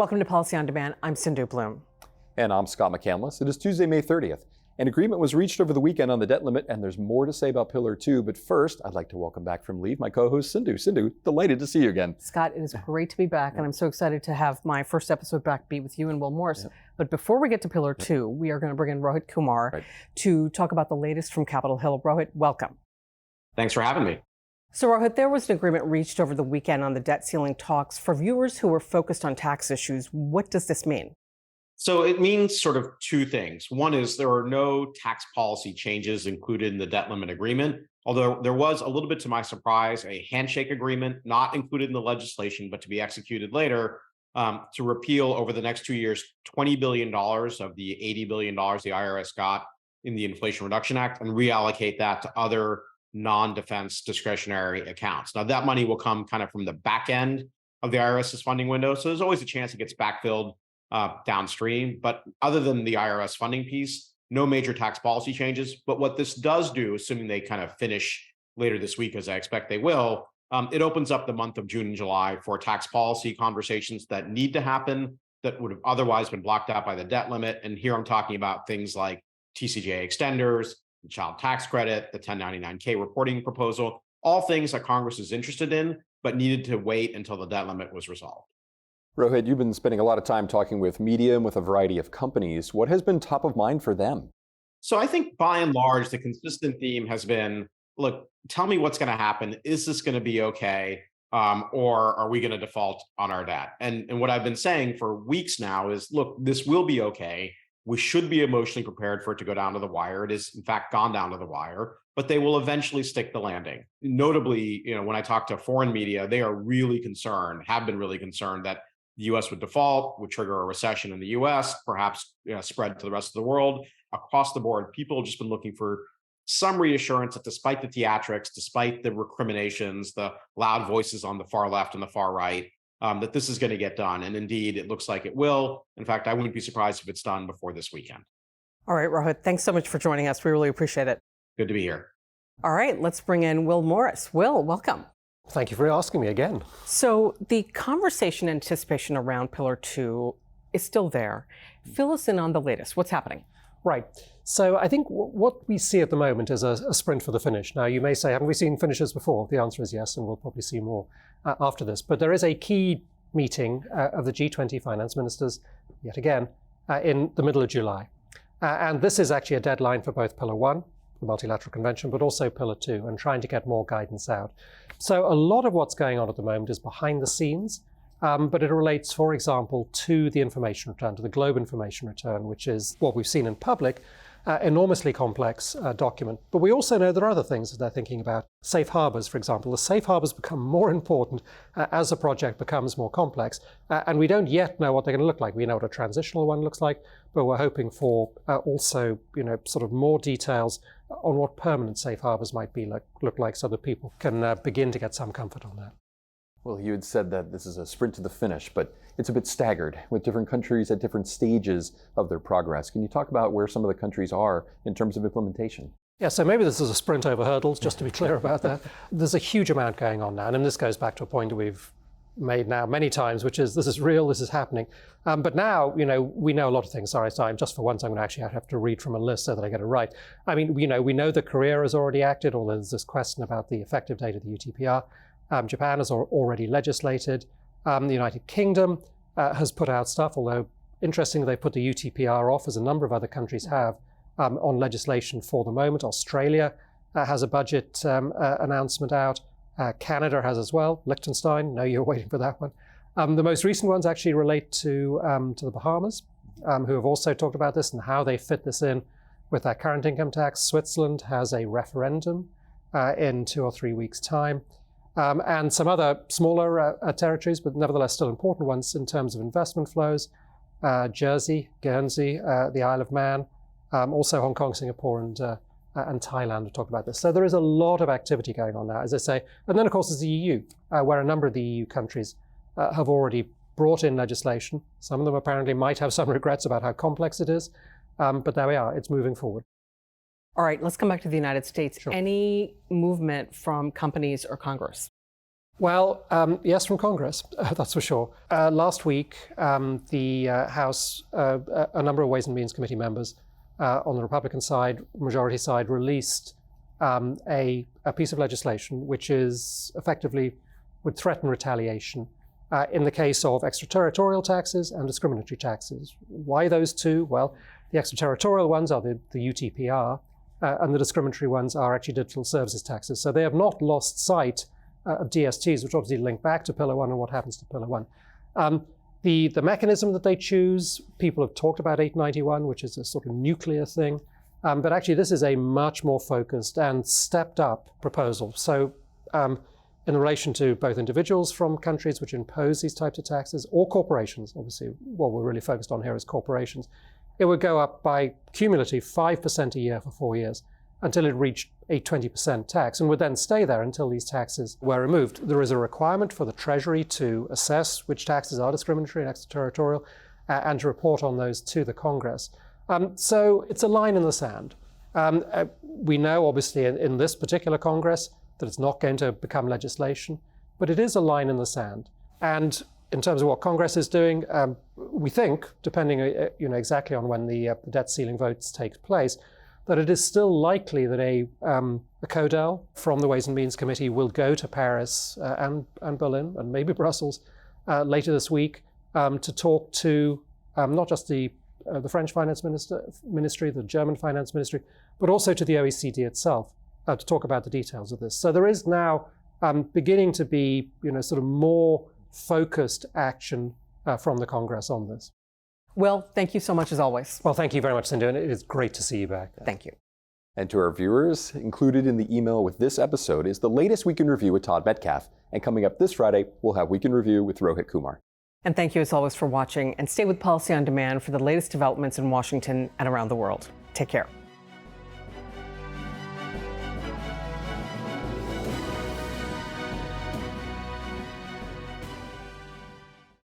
Welcome to Policy on Demand. I'm Sindhu Bloom. And I'm Scott McCandless. It is Tuesday, May 30th. An agreement was reached over the weekend on the debt limit, and there's more to say about Pillar 2. But first, I'd like to welcome back from leave my co-host, Sindhu. Sindhu, delighted to see you again. Scott, it is great to be back, and I'm so excited to have my first episode back be with you and Will Morris. But before we get to Pillar 2, we are going to bring in Rohit Kumar to talk about the latest from Capitol Hill. Rohit, welcome. Thanks for having me. So, Rohit, there was an agreement reached over the weekend on the debt ceiling talks. For viewers who are focused on tax issues, what does this mean? So it means sort of two things. One is there are no tax policy changes included in the debt limit agreement, although there was, a little bit to my surprise, a handshake agreement not included in the legislation, but to be executed later to repeal over the next 2 years $20 billion of the $80 billion the IRS got in the Inflation Reduction Act and reallocate that to other non-defense discretionary accounts. Now, that money will come kind of from the back end of the IRS's funding window. So there's always a chance it gets backfilled downstream. But other than the IRS funding piece, no major tax policy changes. But what this does do, assuming they kind of finish later this week, as I expect they will, it opens up the month of June and July for tax policy conversations that need to happen that would have otherwise been blocked out by the debt limit. And here I'm talking about things like TCJA extenders, the child tax credit, the 1099K reporting proposal, all things that Congress is interested in, but needed to wait until the debt limit was resolved. Rohit, you've been spending a lot of time talking with media and with a variety of companies. What has been top of mind for them? So I think by and large, the consistent theme has been, look, tell me what's going to happen. Is this going to be okay? Or are we going to default on our debt? And what I've been saying for weeks now is, look, this will be okay. We should be emotionally prepared for it to go down to the wire. It has, in fact, gone down to the wire, but they will eventually stick the landing. Notably, when I talk to foreign media, they are really concerned, have been really concerned that the U.S. would default, would trigger a recession in the U.S., perhaps spread to the rest of the world. Across the board, people have just been looking for some reassurance that despite the theatrics, despite the recriminations, the loud voices on the far left and the far right, that this is going to get done. And indeed, it looks like it will. In fact, I wouldn't be surprised if it's done before this weekend. All right, Rohit, thanks so much for joining us. We really appreciate it. Good to be here. All right, let's bring in Will Morris. Will, welcome. Thank you for asking me again. So the conversation anticipation around Pillar 2 is still there. Fill us in on the latest. What's happening? Right. So I think what we see at the moment is a sprint for the finish. Now, you may say, haven't we seen finishes before? The answer is yes, and we'll probably see more after this. But there is a key meeting of the G20 finance ministers, yet again, in the middle of July. And this is actually a deadline for both Pillar 1, the multilateral convention, but also Pillar 2, and trying to get more guidance out. So a lot of what's going on at the moment is behind the scenes, but it relates, for example, to the information return, to the Globe information return, which is what we've seen in public, enormously complex document. But we also know there are other things that they're thinking about. Safe harbors, for example. The safe harbors become more important as the project becomes more complex. And we don't yet know what they're going to look like. We know what a transitional one looks like, but we're hoping for also, sort of more details on what permanent safe harbors might look like so that people can begin to get some comfort on that. Well, you had said that this is a sprint to the finish, but it's a bit staggered with different countries at different stages of their progress. Can you talk about where some of the countries are in terms of implementation? Yeah, so maybe this is a sprint over hurdles, just to be clear about that. There's a huge amount going on now, and this goes back to a point that we've made now many times, which is this is real, this is happening. But now, we know a lot of things. Sorry, just for once, I'm going to actually have to read from a list so that I get it right. I mean, we know that Korea has already acted, although there's this question about the effective date of the UTPR. Japan has already legislated. The United Kingdom has put out stuff, although interestingly, they put the UTPR off, as a number of other countries have, on legislation for the moment. Australia has a budget announcement out. Canada has as well. Liechtenstein, no, you're waiting for that one. The most recent ones actually relate to the Bahamas, who have also talked about this and how they fit this in with their current income tax. Switzerland has a referendum in 2 or 3 weeks' time. And some other smaller territories, but nevertheless still important ones in terms of investment flows. Jersey, Guernsey, the Isle of Man, also Hong Kong, Singapore, and Thailand have talked about this. So there is a lot of activity going on now, as I say. And then, of course, there's the EU, where a number of the EU countries have already brought in legislation. Some of them apparently might have some regrets about how complex it is, but there we are. It's moving forward. All right, let's come back to the United States. Sure. Any movement from companies or Congress? Well, yes, from Congress, that's for sure. Last week, the House, a number of Ways and Means Committee members on the Republican side, majority side, released a piece of legislation which is effectively would threaten retaliation in the case of extraterritorial taxes and discriminatory taxes. Why those two? Well, the extraterritorial ones are the UTPR, and the discriminatory ones are actually digital services taxes. So they have not lost sight of DSTs, which obviously link back to Pillar 1 and what happens to Pillar 1. The mechanism that they choose, people have talked about 891, which is a sort of nuclear thing, but actually this is a much more focused and stepped up proposal. So in relation to both individuals from countries which impose these types of taxes or corporations, obviously what we're really focused on here is corporations, it would go up by cumulative 5% a year for 4 years until it reached a 20% tax and would then stay there until these taxes were removed. There is a requirement for the Treasury to assess which taxes are discriminatory and extraterritorial and to report on those to the Congress. So it's a line in the sand. We know, obviously, in this particular Congress that it's not going to become legislation, but it is a line in the sand. And in terms of what Congress is doing, we think, depending exactly on when the debt ceiling votes take place, that it is still likely that a CODEL from the Ways and Means Committee will go to Paris and Berlin and maybe Brussels later this week to talk to not just the French Finance Ministry, the German Finance Ministry, but also to the OECD itself to talk about the details of this. So there is now beginning to be sort of more focused action from the Congress on this. Well, thank you so much as always. Well, thank you very much, Sindhu, and it is great to see you back. Thank you. And to our viewers, included in the email with this episode is the latest Week in Review with Todd Metcalf. And coming up this Friday, we'll have Week in Review with Rohit Kumar. And thank you as always for watching, and stay with Policy on Demand for the latest developments in Washington and around the world. Take care.